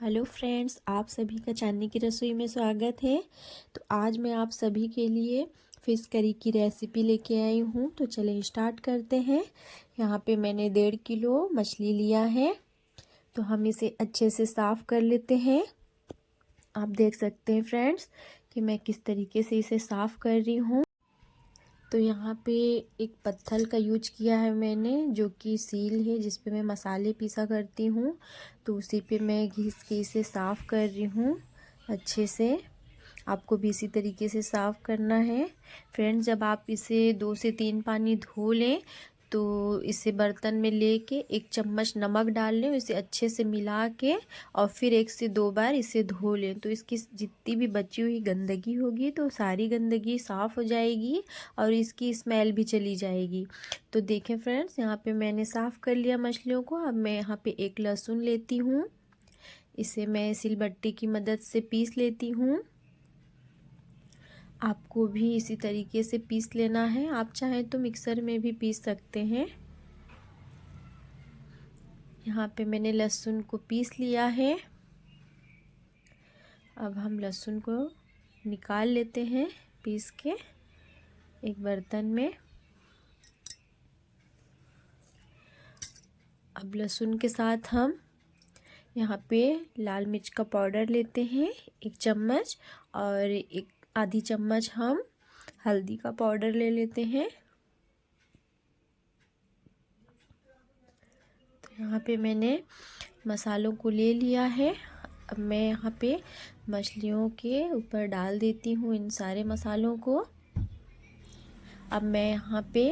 Hello friends, आप सभी का चांदनी की रसोई में स्वागत है। तो आज मैं आप सभी के लिए फ़िश करी की रेसिपी लेके आई हूँ। तो चलें स्टार्ट करते हैं। यहाँ पे मैंने 1.5 किलो मछली लिया है। तो हम इसे अच्छे से साफ़ कर लेते हैं। आप देख सकते हैं फ्रेंड्स कि मैं किस तरीके से इसे साफ़ कर रही हूँ। तो यहाँ पे एक पत्थर का यूज किया है मैंने, जो कि सील है जिस पे मैं मसाले पीसा करती हूँ। तो उसी पे मैं घिस के इसे साफ़ कर रही हूँ अच्छे से। आपको भी इसी तरीके से साफ़ करना है फ्रेंड्स। जब आप इसे 2 से 3 पानी धो लें तो इसे बर्तन में लेके 1 चम्मच नमक डाल लें, इसे अच्छे से मिला के और फिर 1 से 2 बार इसे धो लें। तो इसकी जितनी भी बची हुई गंदगी होगी तो सारी गंदगी साफ़ हो जाएगी और इसकी स्मेल भी चली जाएगी। तो देखें फ्रेंड्स, यहाँ पे मैंने साफ़ कर लिया मछलियों को। अब मैं यहाँ पे 1 लहसुन लेती हूँ, इसे मैं सिलबट्टे की मदद से पीस लेती हूँ। आपको भी इसी तरीके से पीस लेना है। आप चाहें तो मिक्सर में भी पीस सकते हैं। यहाँ पे मैंने लहसुन को पीस लिया है। अब हम लहसुन को निकाल लेते हैं पीस के एक बर्तन में। अब लहसुन के साथ हम यहाँ पे लाल मिर्च का पाउडर लेते हैं 1 चम्मच, और एक आधी चम्मच हम हल्दी का पाउडर ले लेते हैं। तो यहाँ पे मैंने मसालों को ले लिया है। अब मैं यहाँ पे मछलियों के ऊपर डाल देती हूँ इन सारे मसालों को। अब मैं यहाँ पे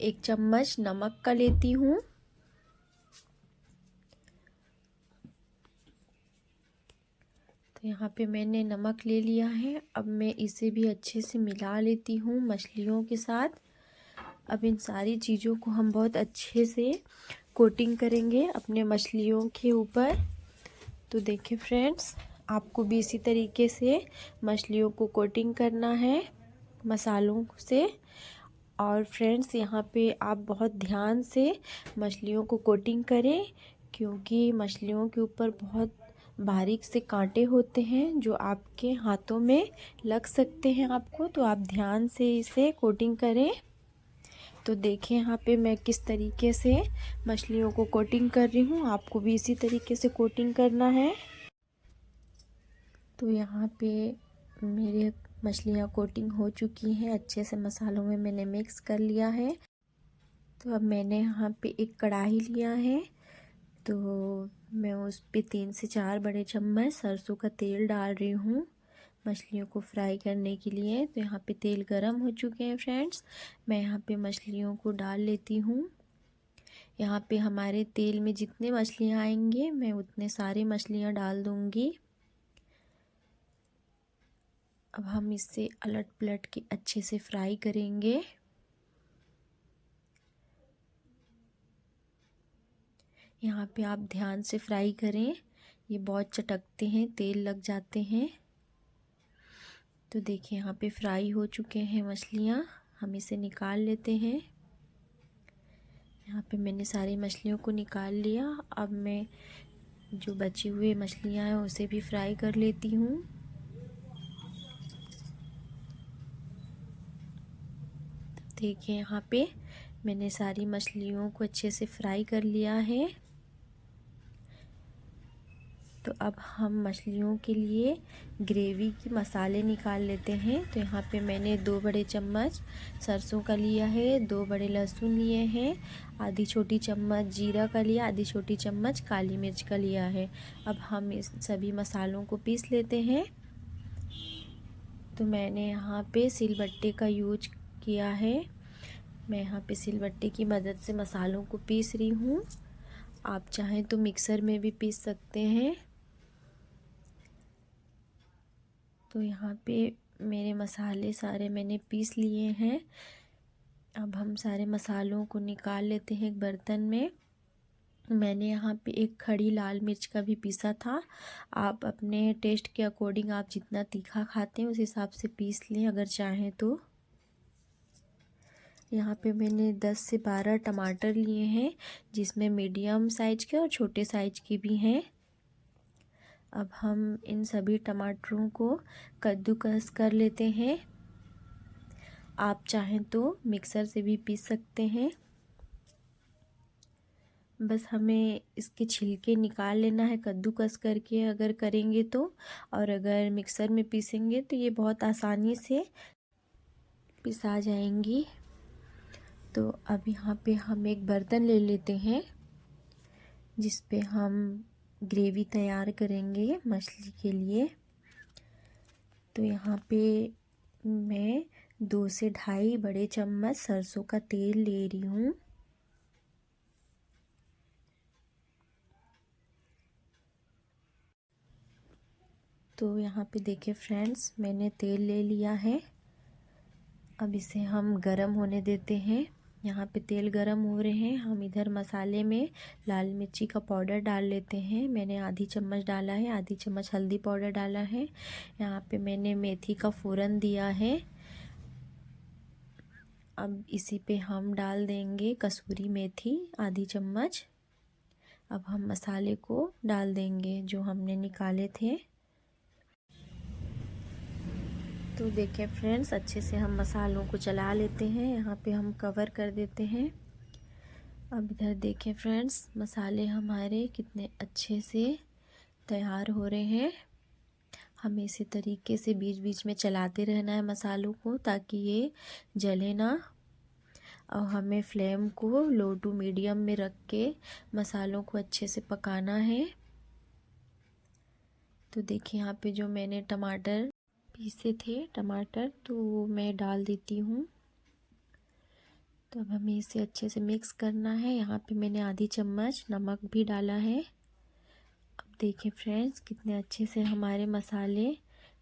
1 चम्मच नमक का लेती हूँ। तो यहाँ पे मैंने नमक ले लिया है। अब मैं इसे भी अच्छे से मिला लेती हूँ मछलियों के साथ। अब इन सारी चीज़ों को हम बहुत अच्छे से कोटिंग करेंगे अपने मछलियों के ऊपर। तो देखिए फ्रेंड्स, आपको भी इसी तरीके से मछलियों को कोटिंग करना है मसालों से। और फ्रेंड्स, यहाँ पे आप बहुत ध्यान से मछलियों को कोटिंग करें, क्योंकि मछलियों के ऊपर बहुत बारीक से कांटे होते हैं जो आपके हाथों में लग सकते हैं आपको। तो आप ध्यान से इसे कोटिंग करें। तो देखें यहाँ पे मैं किस तरीके से मछलियों को कोटिंग कर रही हूँ। आपको भी इसी तरीके से कोटिंग करना है। तो यहाँ पे मेरे मछलियाँ कोटिंग हो चुकी हैं, अच्छे से मसालों में मैंने मिक्स कर लिया है। तो अब मैंने यहाँ पे एक कढ़ाई लिया है। तो मैं उस पे 3 से 4 बड़े चम्मच सरसों का तेल डाल रही हूँ मछलियों को फ्राई करने के लिए। तो यहाँ पे तेल गरम हो चुके हैं फ्रेंड्स। मैं यहाँ पे मछलियों को डाल लेती हूँ। यहाँ पे हमारे तेल में जितने मछलियाँ आएंगे मैं उतने सारे मछलियाँ डाल दूँगी। अब हम इसे अलट पलट के अच्छे से फ्राई करेंगे। यहाँ पे आप ध्यान से फ्राई करें, ये बहुत चटकते हैं, तेल लग जाते हैं। तो देखिए यहाँ पे फ्राई हो चुके हैं मछलियाँ। हम इसे निकाल लेते हैं। यहाँ पे मैंने सारी मछलियों को निकाल लिया। अब मैं जो बची हुई मछलियाँ हैं उसे भी फ्राई कर लेती हूँ। देखिए यहाँ पे मैंने सारी मछलियों को अच्छे से फ्राई कर लिया है। तो अब हम मछलियों के लिए ग्रेवी के मसाले निकाल लेते हैं। तो यहाँ पे मैंने 2 बड़े चम्मच सरसों का लिया है, 2 बड़े लहसुन लिए हैं, आधी छोटी चम्मच जीरा का लिया, आधी छोटी चम्मच काली मिर्च का लिया है। अब हम इस सभी मसालों को पीस लेते हैं। तो मैंने यहाँ पे सिलबट्टे का यूज किया है। मैं यहाँ पे सिलबट्टे की मदद से मसालों को पीस रही हूँ। आप चाहें तो मिक्सर में भी पीस सकते हैं। तो यहाँ पे मेरे मसाले सारे मैंने पीस लिए हैं। अब हम सारे मसालों को निकाल लेते हैं एक बर्तन में। मैंने यहाँ पे एक खड़ी लाल मिर्च का भी पीसा था। आप अपने टेस्ट के अकॉर्डिंग आप जितना तीखा खाते हैं उस हिसाब से पीस लें अगर चाहें तो। यहाँ पे मैंने 10 से 12 टमाटर लिए हैं, जिसमें मीडियम साइज़ के और छोटे साइज़ के भी हैं। अब हम इन सभी टमाटरों को कद्दूकस कर लेते हैं। आप चाहें तो मिक्सर से भी पीस सकते हैं। बस हमें इसके छिलके निकाल लेना है कद्दूकस करके अगर करेंगे तो, और अगर मिक्सर में पीसेंगे तो ये बहुत आसानी से पिसा जाएंगी। तो अब यहाँ पे हम एक बर्तन ले लेते हैं जिस पे हम ग्रेवी तैयार करेंगे मछली के लिए। तो यहाँ पे मैं 2 से ढाई बड़े चम्मच सरसों का तेल ले रही हूँ। तो यहाँ पे देखिए फ्रेंड्स, मैंने तेल ले लिया है। अब इसे हम गरम होने देते हैं। यहाँ पे तेल गरम हो रहे हैं। हम इधर मसाले में लाल मिर्ची का पाउडर डाल लेते हैं। मैंने आधी चम्मच डाला है, आधी चम्मच हल्दी पाउडर डाला है। यहाँ पे मैंने मेथी का फ़ोरन दिया है। अब इसी पे हम डाल देंगे कसूरी मेथी आधी चम्मच। अब हम मसाले को डाल देंगे जो हमने निकाले थे। तो देखिए फ्रेंड्स, अच्छे से हम मसालों को चला लेते हैं। यहाँ पे हम कवर कर देते हैं। अब इधर देखिए फ्रेंड्स, मसाले हमारे कितने अच्छे से तैयार हो रहे हैं। हमें इसी तरीके से बीच बीच में चलाते रहना है मसालों को ताकि ये जले ना। और हमें फ्लेम को लो टू मीडियम में रख के मसालों को अच्छे से पकाना है। तो देखिए यहाँ पे जो मैंने टमाटर पीसे थे तो वो मैं डाल देती हूँ। तो अब हमें इसे अच्छे से मिक्स करना है। यहाँ पे मैंने आधी चम्मच नमक भी डाला है। अब देखिए फ्रेंड्स, कितने अच्छे से हमारे मसाले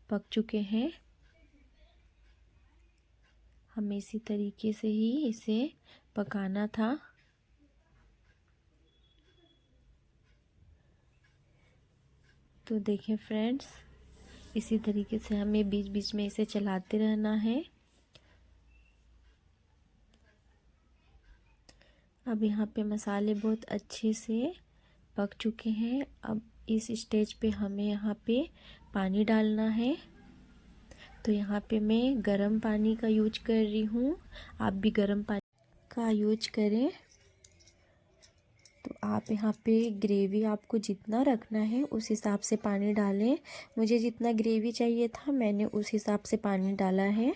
पक चुके हैं। हमें इसी तरीके से ही इसे पकाना था। तो देखिए फ्रेंड्स, इसी तरीके से हमें बीच बीच में इसे चलाते रहना है। अब यहाँ पे मसाले बहुत अच्छे से पक चुके हैं। अब इस स्टेज पे हमें यहाँ पे पानी डालना है। तो यहाँ पे मैं गर्म पानी का यूज कर रही हूँ, आप भी गर्म पानी का यूज करें। तो आप यहाँ पे ग्रेवी आपको जितना रखना है उस हिसाब से पानी डालें। मुझे जितना ग्रेवी चाहिए था मैंने उस हिसाब से पानी डाला है।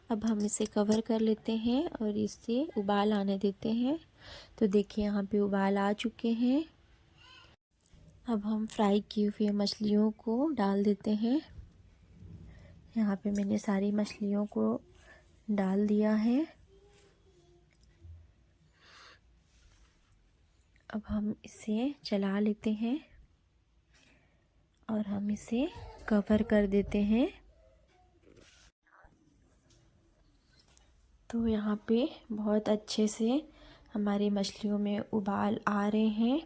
अब हम इसे कवर कर लेते हैं और इससे उबाल आने देते हैं। तो देखिए यहाँ पे उबाल आ चुके हैं। अब हम फ्राई की हुई मछलियों को डाल देते हैं। यहाँ पे मैंने सारी मछलियों को डाल दिया है। अब हम इसे चला लेते हैं और हम इसे कवर कर देते हैं। तो यहाँ पे बहुत अच्छे से हमारी मछलियों में उबाल आ रहे हैं।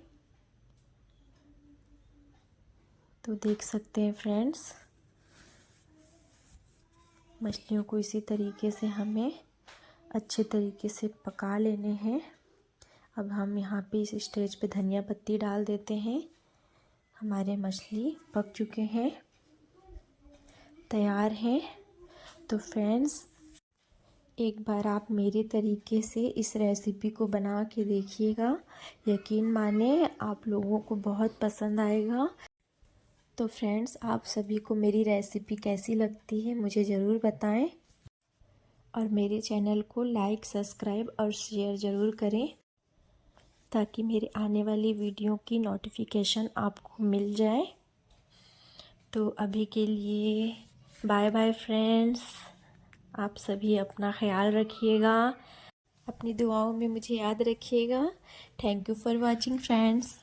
तो देख सकते हैं फ्रेंड्स, मछलियों को इसी तरीके से हमें अच्छे तरीके से पका लेने हैं। अब हम यहाँ पे इस स्टेज पे धनिया पत्ती डाल देते हैं। हमारे मछली पक चुके हैं, तैयार हैं। तो फ्रेंड्स, एक बार आप मेरे तरीके से इस रेसिपी को बना के देखिएगा। यकीन माने आप लोगों को बहुत पसंद आएगा। तो फ्रेंड्स, आप सभी को मेरी रेसिपी कैसी लगती है मुझे ज़रूर बताएं, और मेरे चैनल को लाइक, सब्सक्राइब और शेयर ज़रूर करें ताकि मेरे आने वाली वीडियो की नोटिफिकेशन आपको मिल जाए। तो अभी के लिए बाय बाय फ्रेंड्स। आप सभी अपना ख्याल रखिएगा, अपनी दुआओं में मुझे याद रखिएगा। Thank you for watching friends.